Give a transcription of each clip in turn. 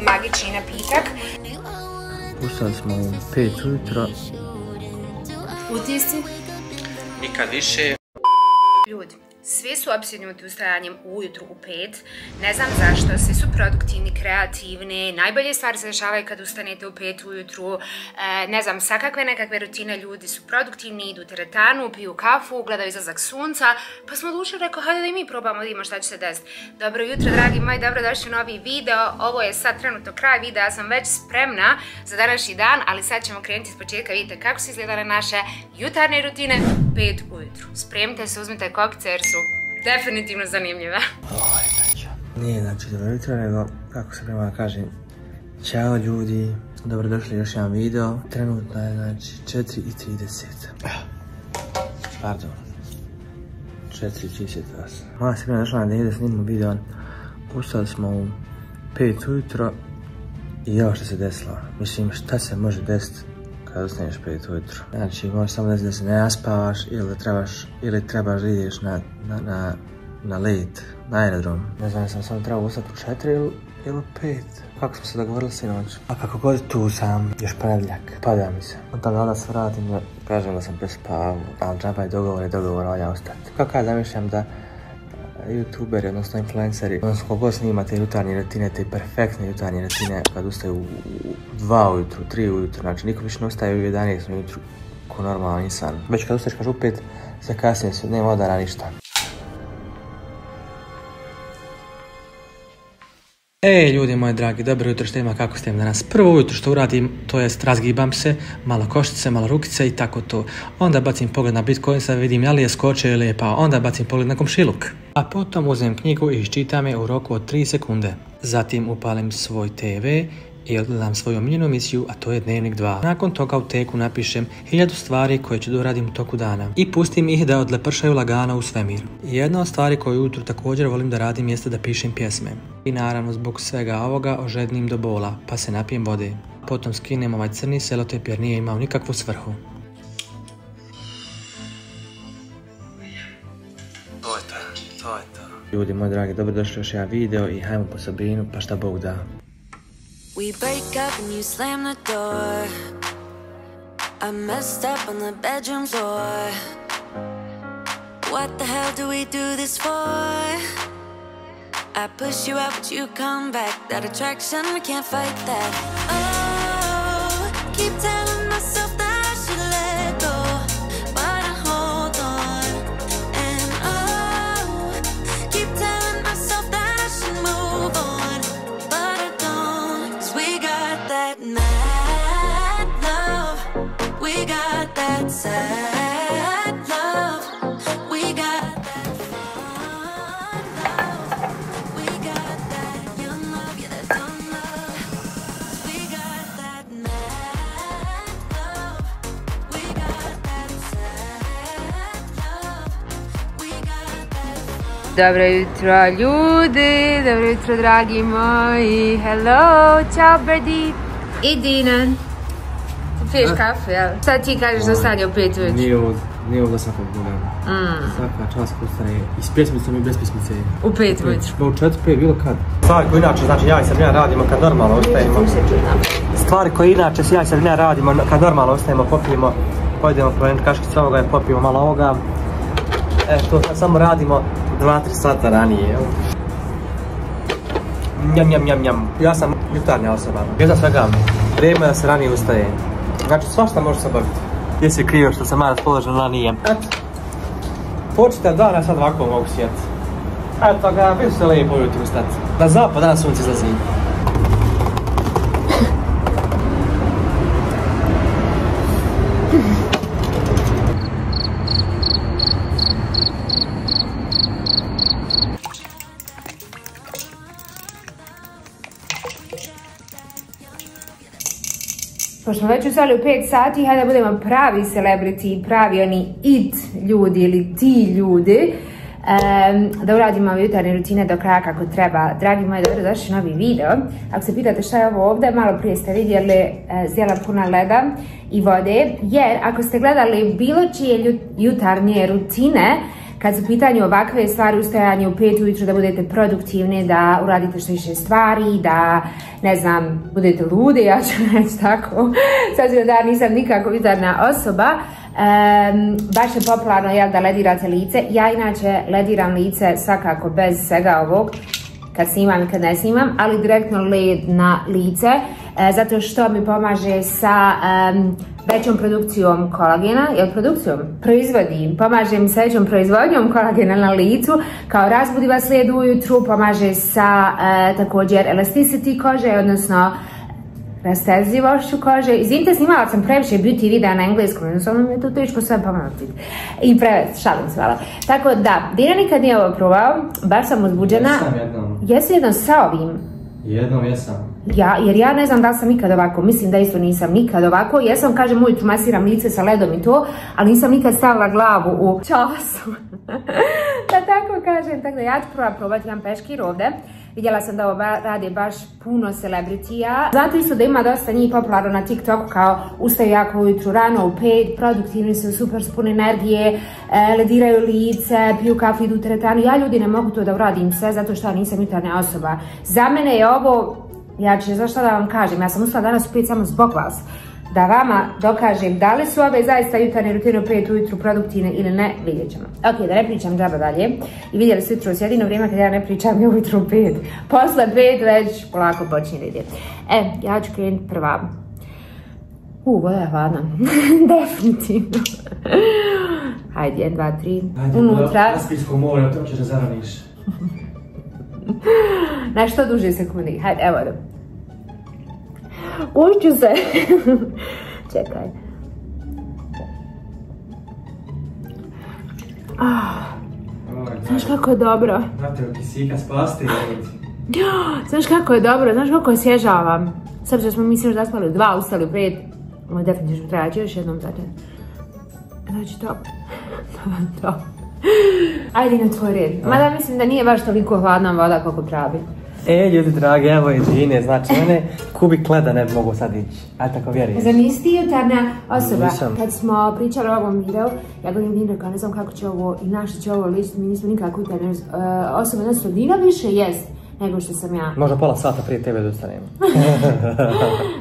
Magični napitak. Ustali smo u 5 ujutro. Utisci. Nikad više. Ljudi, svi su opsjednuti ustajanjem ujutru u 5. Ne znam zašto, svi su produktivni, kreativni, najbolje stvari se dešavaju kad ustanete u 5 ujutru. Ne znam, svakakve nekakve rutine, ljudi su produktivni, idu u teretanu, piju kafu, gledaju izlazak sunca, pa smo odlučili, rekao, hajde da i mi probamo, da vidimo šta će se desiti. Dobro jutro, dragi moji, dobrodošli u novi video. Ovo je sad trenutno kraj videa, ja sam već spremna za današnji dan, ali sad ćemo krenuti iz početka, vidite kako su izgledale naše jutarnje rutine 5 ujutru. Spremite se, uzmite kokice jer su definitivno zanimljive. Nije znači dobro jutro, nego kako se prema kažem, ćao ljudi, dobrodošli u još jedan video. Trenutno je znači 4:30. Pardon, 4:38. Moja se prema došla na dan da snimimo video. Ustali smo u 5 ujutro i evo što se desilo. Mislim, šta se može desiti kad ustaneš 5 ujutro? Znači, može samo desiti da se ne naspavaš ili trebaš da ideš na let, na aerodrom. Ne znam, sam samo trebao ustati u 4 ili 5. Kako smo se dogovorili sinoć? A kako god tu sam, još ponedjeljak, pada mi se. Onda da se vratim da kažem da sam prespavao, ali džaba je dogovor, valja ostati. Kako ja zamišljam da youtuberi, odnosno influenceri, odnosno kogod snima te jutarnje rutine, te perfektne jutarnje rutine kad ustaju u 2 ujutru, 3 ujutru, znači niko više ne ustaje u 11 ujutru ko normalan insan. Već kad ustaješ kažu u 5, zakasnije se, nema odara ništa. Ej ljudi moji dragi, dobro jutro, što ima, kako ste im danas? Prvo ujutro što uradim, to jest razgibam se, malo koštice, malo rukice i tako to. Onda bacim pogled na Bitcoin, sad vidim je li je skočio ili je pao, onda bacim pogled na komšiluk. A potom uzmem knjigu i iščitam je u roku od 3 sekunde. Zatim upalim svoj TV i odgledam svoju omiljenu emisiju, a to je Dnevnik 2. Nakon toga u teku napišem 1000 stvari koje ću da uradim u toku dana i pustim ih da odlepršaju lagano u svemir. Jedna od stvari koju ujutru također volim da radim jeste da pišem pjesme. I naravno zbog svega ovoga ožednim do bola, pa se napijem vode. Potom skinem ovaj crni selotejp jer nije imao nikakvu svrhu. To je to. Ljudi moji dragi, dobrodošli još jedan video i hajmo po Sabrinu, pa šta Bog da. We break up and you slam the door. I messed up on the bedroom floor. What the hell do we do this for? I push you out but you come back. That attraction, we can't fight that. Oh, keep telling myself that I should let go, but I hold on. And oh, keep telling myself that I should move on, but I don't. 'Cause we got that mad love, we got that sad love, we got that fun love, we got that young love, yeah, that dumb love. 'Cause we got that mad love, we got that sad love, we got that fun. Dobro jutro ljudi, dobro jutro dragi moji, hello, ciao Brady. I Dinan. Piješ kafu, jel? Sad ti kažeš da stanje u 5 ujutru. Nije ovo da svakog gledam. Svaka čast postane i s pjesmicom i bez pjesmice. U 5 ujutru. U 4-5, bilo kad. Stvari koje inače, znači ja i Sabrina radimo kad normalno ostajemo. Stvari koje inače ja i Sabrina radimo kad normalno ostajemo, popijemo, pojedemo provenit kaškicu ovoga i popijemo malo ovoga. To sad samo radimo 2-3 sata ranije, jel? Njam. Ja sam jutarnja osoba. Bez svega, vrijeme da se ranije ustaje. Znači svašta može se obaviti. Jesi krivo što sam malo raspoložen ranije. Počite dana sad ovako mogu sjeti. Eto ga, bih se lijepo ujutru ustati. Na zapad danas sunce izlazi. Pošto smo već ustali u 5 sati, hajde da budemo pravi celebrity, pravi oni it ljudi ili ti ljudi, da uradimo ove jutarnje rutine do kraja kako treba. Dragi moji, dobrodošli novi video. Ako se pitate šta je ovo ovdje, malo prije ste vidjeli zdjela puna leda i vode, jer ako ste gledali bilo čije jutarnje rutine, kad su pitanju ovakve stvari, ustajanje u 5 ujutro, da budete produktivni, da uradite što više stvari, da, ne znam, budete ludi, ja ću reći tako, sad da nisam nikako vitarna osoba. Baš je popularno da ledirate lice. Ja inače lediram lice svakako bez svega ovog, kad snimam i kad ne snimam, ali direktno led na lice, zato što mi pomaže sa većom produkcijom kolagena, pomaže mi sa većom proizvodnjom kolagena na licu, kao razbudi vas led ujutru, pomaže sa također elasticity kože, odnosno rastezljivošću kože. Izvinite, snimala sam previše beauty videa na engleskom, jednostavno mi je to teško sve pamatiti. I šalim se, hvala. Tako da, Dina nikad nije ovo probao, baš sam uzbuđena. Jesi jednom sa ovim? Jednom jesam. Jer ja ne znam da li sam nikad ovako, mislim da isto nisam nikad ovako. Jesam, kažem, ujutru masiram lice sa ledom i to, ali nisam nikad stavila glavu u času. Da tako kažem, tako da ja ću probati, imam peškir ovde. Vidjela sam da ovo rade baš puno celebritija. Znate isto da ima dosta njih popularno na TikToku, kao ustaju jako ujutru rano u 5, produktivni su, super su pune energije, lediraju lice, piju kafu, idu u teretanu. Ja ljudi ne mogu to da uradim sve zato što ja nisam jutarnja osoba. Za mene je ovo, ja ću zašto da vam kažem, ja sam ustala danas u 5 samo zbog vas. Da vama dokažem da li su ove zaista jutarnje rutine u 5 ujutru produktivne ili ne, vidjet ćemo. Ok, da ne pričam džaba dalje. I vidjeli ste jutro, jedino vrijeme kad ja ne pričam je ujutru u 5. Posle 5 već polako počinje da ide. Ja ću krenuti prva. Voda je hladna. Definitivno. Hajde, 1, 2, 3. Hajde, unutra. Kaspijsko more, to ćeš da zaraniš. Na što duže sekundi. Hajde, evo da. Ušću se. Čekaj. Znaš kako je dobro. Znate, kisika spasti. Znaš kako je dobro, znaš kako osvježavam. Sad što smo mislili da spali u 2, ustali u 5. Ovo definitivno treba ću još jednom zato. Znači top. Top. Ajde na tvoj red. Mada mislim da nije baš toliko hladna voda koliko pravi. Ljudi dragi, evo je Džine, znači mene kubik leda ne bi mogu sad ići, aj tako vjerujem. Zar nisi ti jutarnja osoba? Kad smo pričali o ovom videu, ja govorim Dina kao ne znam kako će ovo i našto će ovo ličiti, mi nismo nikako jutarnja osoba, znači Dina više jest nego što sam ja. Možda pola sata prije tebe da ustanem.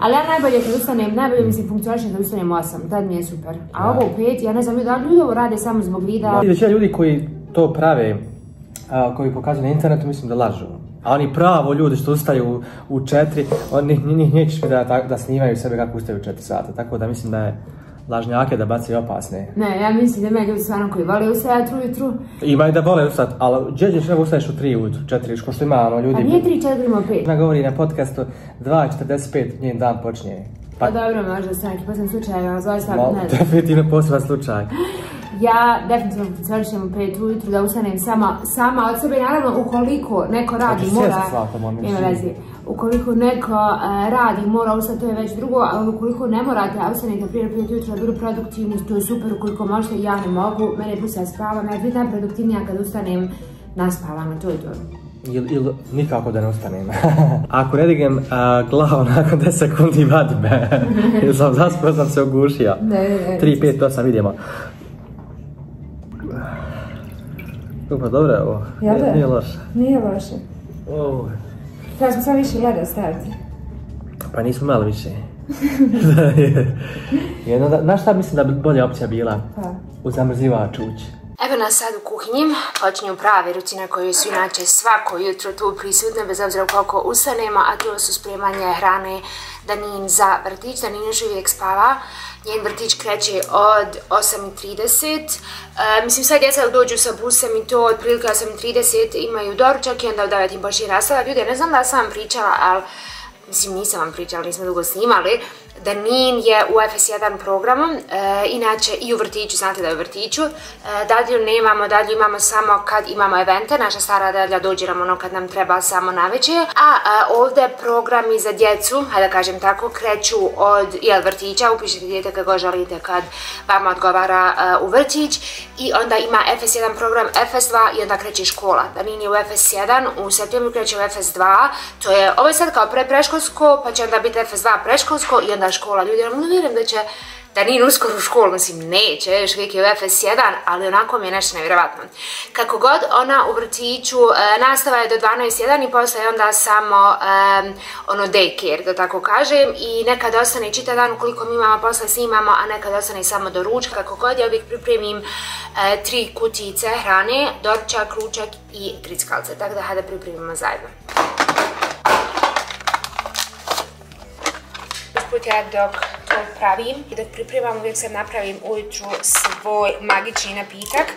Ali ja najbolje kad ustanem, najbolje mi se funkcioniše da ustanem u 8, tad mi je super. A ovo u 5, ja ne znam, ljudi ovo rade samo zbog videa. Većina ljudi koji to prave, koji pokazuju na internetu, mislim da lažu. A oni pravo ljudi što ustaju u 4, njih nećeš da snimaju sebe kako ustaju u 4 sata, tako da mislim da je lažnjake da bacaju opasne. Ne, ja mislim da ima ljudi stvarno koji vole ustajati ujutru. Ima i da vole ustajati, ali gdje nego ustaješ u 3 ujutru, 4, ko što ima ono ljudi... A nije 3, 4, ima 5. Ona govori na podcastu 2:45 njen dan počinje. Pa dobro, možda se neki posljedni slučaj, ali zaista ne znam. Definitivno poseban slučaj. Ja definitivno funkcionišem u 5 ujutru da ustanem sama od sebe. Naravno, ukoliko neko radi ukoliko neko radi mora ustati, to je već drugo, ali ukoliko ne morate, a ustanete prije 5 ujutru da budu produktivni, to je super. Ukoliko možete, ja ne mogu, mene pusti spavam, ja biti najproduktivnija kad ustanem naspavam, to je to. Ili nikako da ne ustanem. Ako ne dignem glavu nakon 10 sekundi vadi me. Jer sam zaspao, sam se ogušio. 3, 5, 8, vidimo. Pa dobro je ovo, nije loše. Nije loše. Treba smo samo više leda staviti. Pa nismo malo više. Znaš šta mislim da bi bolja opcija bila? U zamrzivač ući. Evo nas sad u kuhinji, počinju prave rutine koje su inače svako jutro tu prisutne, bez obzira koliko ustanemo, a to su spremanje hrane Danin za vrtić. Danin još uvijek spava, njen vrtić kreće od 8:30. Mislim, sad djeca dođu sa busem i to otprilike 8:30 imaju doručak i onda u 9 im počinje nastava. Ljudi, ne znam da sam vam pričala, ali mislim nisam vam pričala, nismo dugo snimali. Danin je u FS1 programu, inače i u vrtiću, znate da je u vrtiću. Dadlju nemamo, dadlju imamo samo kad imamo evente, naša stara dadlja dođe nam ono kad nam treba samo navečer. A ovdje programi za djecu, hajde da kažem tako, kreću od vrtića, upišite dijete kad go želite kad vama odgovara u vrtić. I onda ima FS1 program, FS2 i onda kreće škola. Danin je u FS1, u septembru kreće u FS2, ovo je sad kao preškolsko, pa će onda biti FS2 preškolsko i onda škola. Ljudi, ne vjerujem da će da nije uskoro u školu, mislim neće, još uvijek je u FS1, ali onako mi je nešto nevjerovatno. Kako god, ona u vrtiću nastava je do 12:01 i posle onda samo daycare, da tako kažem, i nekad ostane čitav dan ukoliko mi imamo posle snimamo, a nekad ostane samo do ručka. Kako god, ja uvijek pripremim 3 kutijice hrane, doručak, ručak i grickalce, tako da hajde pripremimo zajedno. Ja dok to pravim i dok pripremam, uvijek sam napravim ujutru svoj magični napitak.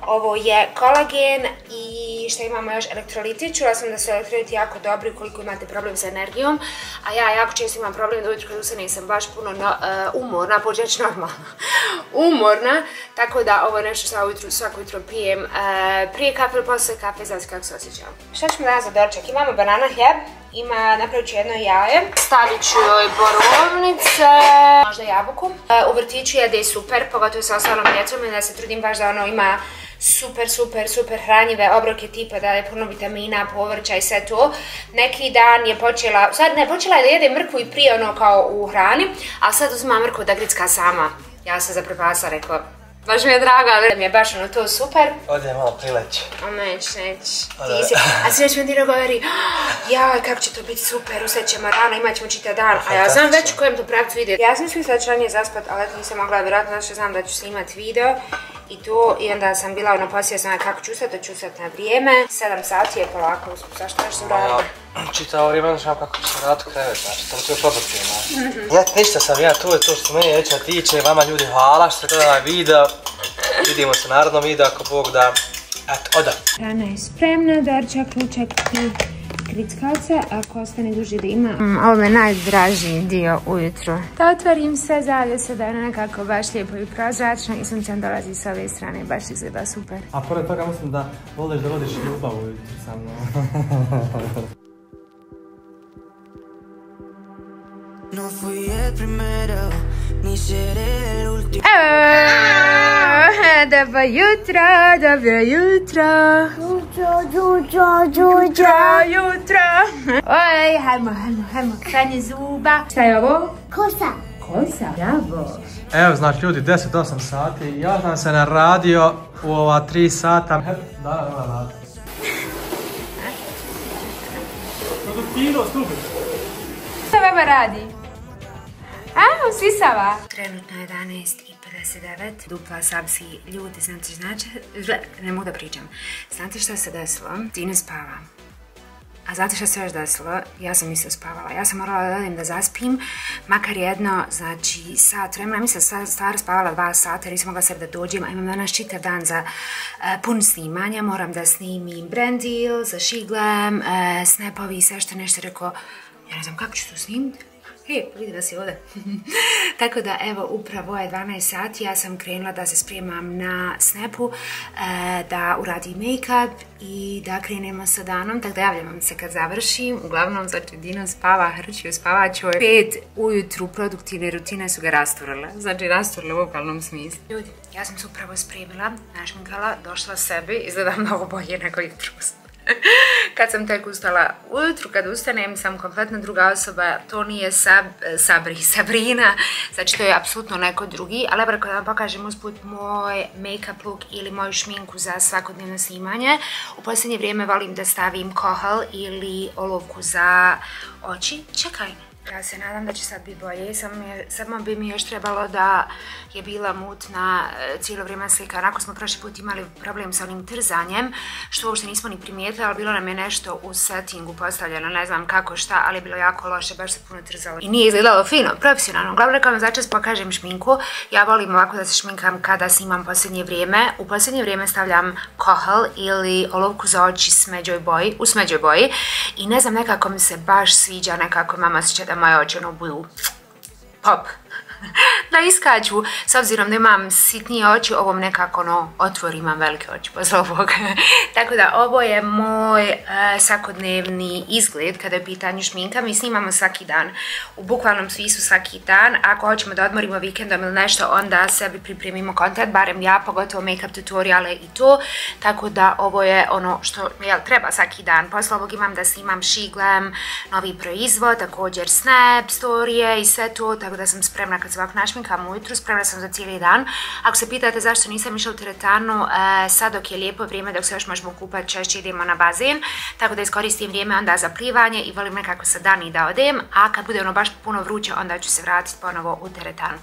Ovo je kolagen i što imamo još, elektroliti. Čula sam da su elektroliti jako dobri ukoliko imate problem sa energijom, a ja jako često imam problem da ujutru kad ustanem sam baš puno umorna, počeć normalno umorna, tako da ovo je nešto što ujutru svako jutro pijem prije kafe ili posle kafe, znači kako se osjećam. Šta ćemo danas za doručak? Imamo banana hljeb, napravit ću jedno jaje, stavit ću joj borovnice, možda jabuku. U vrtiću jede super, pogotovo sa ostalom djecom, i da se trudim baš da ono ima super hranjive obroke tipa da je puno vitamina, povrća i sve to. Neki dan je počela, počela je da jede mrkvu i prije ono kao u hrani, a sad uzima mrkvu da gricka sama. Ja sam zaprepasa, rekao, baš mi je drago, ali mi je baš ono to super. Ovdje malo prileći. Neć. A sinoć mi Dino govori, jaj, kako će to biti super, ustat ćemo rano, imat ćemo čitav dan. A ja znam već u kojem to pravcu ide. Ja sam mislila da ću ranije zaspat, ali nisam mogla, vjerojatno zato što znam da ću snimat video i to. I onda sam bila poslije sam kako ću ustat na vrijeme. 7 sati je polako, zašto nešto uradila? Čitao vrijeme, znaš kako ću se vrati u krevet, znači to ću još odopiti. Ja ništa sam ja, to je to što meni već tiče, vama ljudi hvala što ste gledali video. Vidimo se u narednom videu ako Bog da. Eto, oda. Hrana je spremna, doručak, ručak i grickalce, ako ostane duže da ima. Ovo je najdražiji dio ujutru. Da otvorim sve zavjese da je nekako baš lijepo i prozračno i sunce dolazi s ove strane, baš izgleda super. A pored toga mislim da voliš da vodiš ljubav ujutru sa mnom. No fui el primero, ni seré el último. Dobro jutro, dobro jutro. Jutro. Oj, hajmo, kranje zuba. Šta je ovo? Kosa, bravo. Evo, znači ljudi, 10-8 sati, ja sam se naradio u ova 3 sata. Da, radi. To fino, stupi. Šta baba radi? Usisava. Trenutno je 11:59. Dupla sapsi ljudi, znači, ne mogu da pričam. Znate šta se desilo? Dino spava. A znate šta se još desilo? Ja sam isto spavala. Ja sam morala da odim da zaspim, makar jedno, znači, sat vremena. Ja mislim da stvar spavala 2 sata, jer nisam mogla sebi da dođem, a imam danas čitav dan za pun snimanja. Moram da snimim brand deal za Šiglam, snapovi i sve što nešto rekao. Ja ne znam kako ću to snimiti. Vidi da si ovdje. Tako da, evo, upravo je 12 sati, ja sam krenula da se spremam na snapu, da uradim make-up i da krenemo sa danom, tako da javljam vam se kad završim. Uglavnom, znači, Dino spava, hrči u spavačoj. 5 ujutru produktivne rutine su ga rasturile, znači rasturile u bukvalnom smislu. Ljudi, ja sam se upravo spremila, našminkala, došla sebi, izgleda mnogo bolje nego jutros. Kad sam tek ustala ujutru, kad ustanem sam kompletno druga osoba, to nije Sabrina, znači to je apsolutno neko drugi, ali evo da vam pokažem usput moj make-up look ili moju šminku za svakodnevno snimanje. U posljednje vrijeme volim da stavim kohal ili olovku za oči. Čekaj, ja se nadam da će sad biti bolje, samo bi mi još trebalo da je bila mutna cijelo vrijeme slika. Onako smo prošli put imali problem sa onim trzanjem, što uopšte nismo ni primijetili, ali bilo nam je nešto u settingu postavljeno, ne znam kako šta, ali je bilo jako loše, baš se puno trzalo. I nije izgledalo fino, profesionalno. Uglavnom, rekao vam začas pokažem šminku. Ja volim ovako da se šminkam kada snimam posljednje vrijeme. U posljednje vrijeme stavljam kohal ili olovku za oči u smeđoj boji. I ne znam, nekako mi se baš sviđa, nekako mama osjeća da moje oči ono budu pop. Da iskaču, s obzirom da imam sitnije oči, ovom nekako otvor imam velike oči posle ovog. Tako da ovo je moj svakodnevni izgled kada je u pitanju šminka. Mi snimamo svaki dan, u bukvalnom smislu svaki dan. Ako hoćemo da odmorimo vikendom ili nešto, onda sebi pripremimo kontent, barem ja, pogotovo make-up tutoriale i to. Tako da ovo je ono što treba svaki dan. Posle ovog imam da snimam Šiglam, novi proizvod, također Snap, storije i sve to, tako da sam spremna kad kad se ovako našminkam ujutru, spremna sam za cijeli dan. Ako se pitate zašto nisam išla u teretanu, sad dok je lijepo vrijeme, dok se još možemo kupati, češće idemo na bazen, tako da iskoristim vrijeme onda za plivanje i volim nekako sa dani da odem, a kad bude ono baš puno vruće, onda ću se vratiti ponovo u teretanu.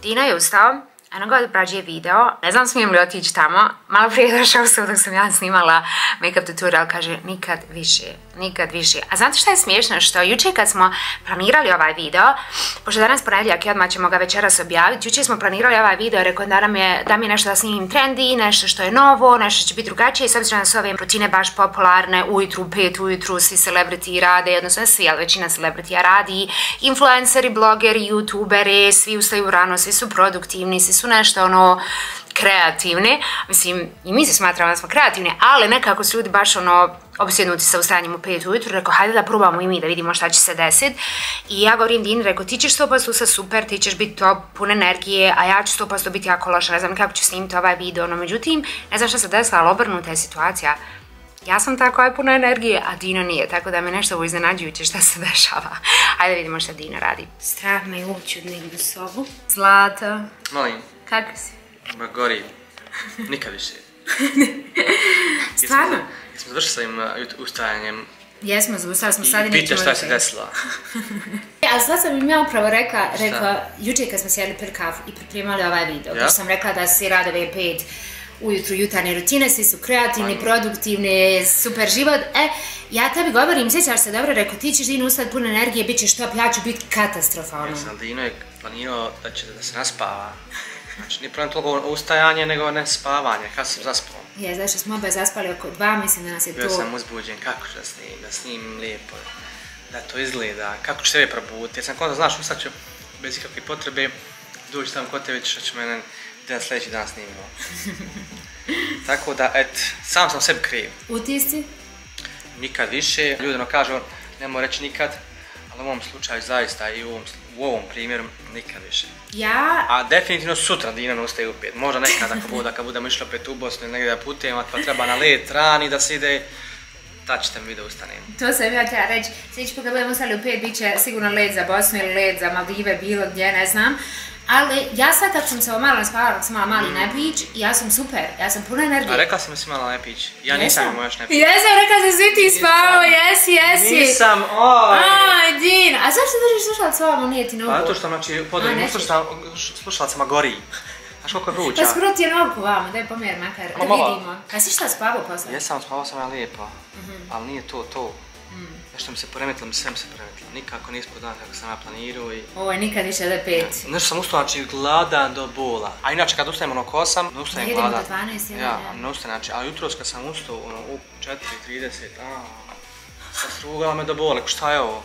Dino je ustao, eno ga odrađuje video, ne znam smijem li otići tamo, malo prije je došao se dok sam ja snimala make-up tutorial, kaže nikad više, nikad više. A znate šta je smiješno? Što jučer kad smo planirali ovaj video, pošto danas ponedjeljak i odmah ćemo ga večeras objaviti, jučer smo planirali ovaj video, rekao da mi je nešto da snimim trendi, nešto što je novo, nešto što će biti drugačije, s obzirom da su ove rutine baš popularne, ujutru, 5 ujutru, svi celebrity rade, odnosno svi, ali većina celebritija radi, influenceri, blogeri, youtuberi, svi ustaju rano, svi su produktivni, svi su nešto ono kreativne, mislim i mi se smatramo da smo kreativni, ali nekako su ljudi baš ono obsjednuti sa ustajanjem u 5 ujutru, rekao hajde da probamo i mi da vidimo šta će se desiti i ja govorim Dini, rekao ti ćeš 100% ustati super, ti ćeš biti top, pun energije, a ja ću 100% biti jako loša, ne znam kako ću snimiti ovaj video, no međutim, ne znam šta se desila, ali obrnuta je situacija. Ja sam ta koja je puna energije, a Dino nije, tako da me nešto ovo iznenađujuće šta se dešava. Hajde vidimo šta Dino radi. Strah me je ući u dnevnu sobu. Zlata. Molim. Kako si? Ma gori, nikad više. Stvarno? Jesmo završili sa ovim ustajanjem. Jesmo, završili smo sad i nećemo... I pitaš šta se desila. Ali sad sam im ja upravo rekla, jučer kad smo sjeli pili kafu i pripremali ovaj video, ja sam rekla da svi rade ove 5 ujutru jutarnje rutine, svi su kreativni, produktivni, super život. Ja tebi govorim, sjećaš se dobro, rekao ti ćeš Dino ustati puno energije, bit ćeš top, ja ću biti katastrofalno. Ja sam Dino je planirao da se naspava. Znači, nije problem toliko ustajanje, nego ne spavanje, kad sam zaspao. Je, znači smo oba zaspali oko 2, mislim da nas je to... Bio sam uzbuđen, kako ću da snimim lijepo, da to izgleda, kako ću sebe probuditi. Jer sam konta, znaš, ustat ću bez ikakve potrebe, doći tamo kod tebe, što će mene dan sljedeći dan snimimo. Tako da, sam sam sebi kriv. Utisci? Nikad više, ljudi ono kažu, nemoj reći nikad, ali u ovom slučaju zaista i u ovom primjeru nikad više. Ja... A definitivno sutra Dina ne ustaje u 5. Možda nekada kad budemo išli opet u Bosnu ili negdje da putujemo, pa treba na let rani da se ide, tad ćete mi da ustanem. To sam ja htjela reći, sljedeći put kad budemo ustali u 5 bit će sigurno let za Bosnu ili let za Maldive, bilo gdje, ne znam. Ali ja sad kad sam se ovo malo naspavala, kad sam mala mali nepić, ja sam super, ja sam puna energije. A rekla si mi si mala nepić, ja nisam imao još nepić. Jesam, rekla si svi ti spavao, jesi. Nisam, oj. Aj, Din, a zašto držiš slušalac ovamo, nije ti nogu? Pa zato što znači, podajem slušalacama gori. Znaš koliko je vruća? Pa skoro ti je nogu ovamo, daj pomjer makar, da vidimo. A si šta spavao posle? Jesam, spavao sam ja lijepo, ali nije to. Nešto mi se poremetilo, sve mi se poremetilo. Nikako nije ispod dana kako sam ja planirao i... Ovo je nikad više da 5. Nešto sam ustao, znači gladan do bola. A inače kad ustajem oko 8, ne ustajem gladan. Da jedemo do 12, ja, ne ustajem, znači, ali jutros kad sam ustao u 4:30, strugala me do bola, šta je ovo?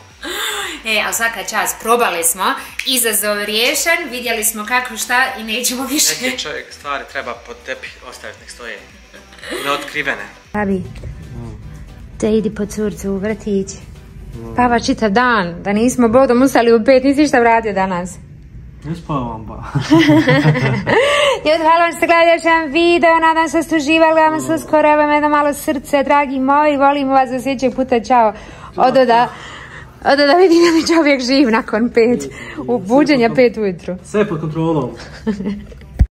Ali svaka čast, probali smo, izazov riješen, vidjeli smo kako šta i nećemo više. Neki čovjek stvari treba pod tepih ostaviti, nek stoje. Neotkrivene. Babi, te idi po curcu u vrtić. Spava čitav dan, da nismo bodom ustali u 5, nisi šta vratio danas. Ne spavam ba. Ljudi, hvala vam što ste gledali još jedan video, nadam se da ste uživali, gledam se uskoro, evo jedno malo srce, dragi moji, volimo vas do sljedećeg puta, čao. Odo da vidim da mi čovjek živ nakon 5, u buđenja 5 ujutru. Sve pod kontrolom.